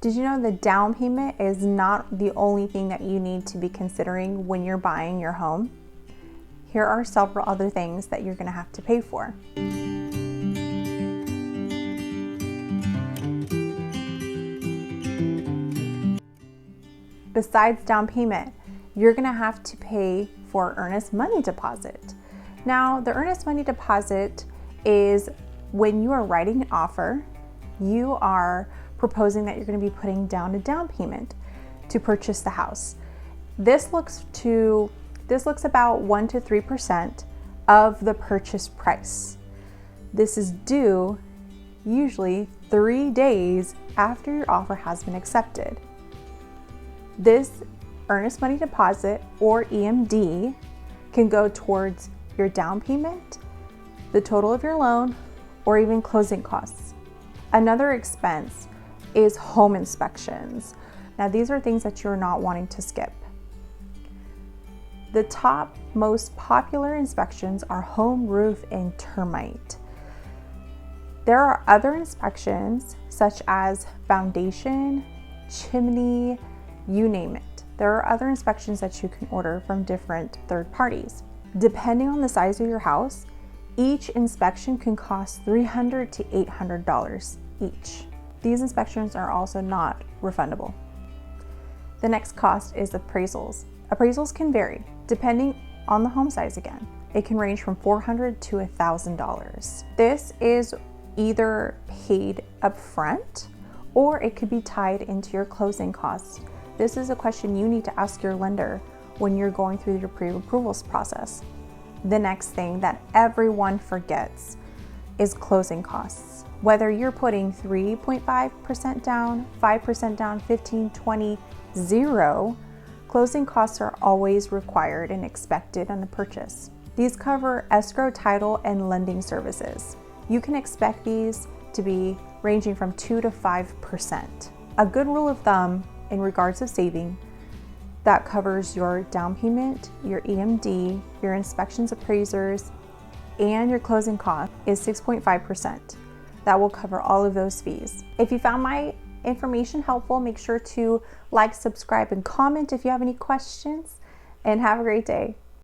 Did you know the down payment is not the only thing that you need to be considering when you're buying your home? Here are several other things that you're going to have to pay for. Besides down payment, you're going to have to pay for earnest money deposit. Now, the earnest money deposit is when you are writing an offer, you are proposing that you're going to be putting down a down payment to purchase the house. This looks about 1 to 3% of the purchase price. This is due usually 3 days after your offer has been accepted. This earnest money deposit, or EMD, can go towards your down payment, the total of your loan, or even closing costs. Another expense is home inspections. Now, these are things that you're not wanting to skip. The top most popular inspections are home, roof, and termite. There are other inspections such as foundation, chimney, you name it. There are other inspections that you can order from different third parties. Depending on the size of your house, each inspection can cost $300 to $800 each. These inspections are also not refundable. The next cost is appraisals. Appraisals can vary depending on the home size again. It can range from $400 to $1,000. This is either paid upfront or it could be tied into your closing costs. This is a question you need to ask your lender when you're going through your pre-approvals process. The next thing that everyone forgets is closing costs. Whether you're putting 3.5% down, 5% down, 15, 20, 0, closing costs are always required and expected on a purchase. These cover escrow, title, and lending services. You can expect these to be ranging from 2 to 5%. A good rule of thumb in regards to saving that covers your down payment, your EMD, your inspections, appraisers, and your closing cost is 6.5%. That will cover all of those fees. If you found my information helpful, make sure to like, subscribe, and comment if you have any questions, and have a great day.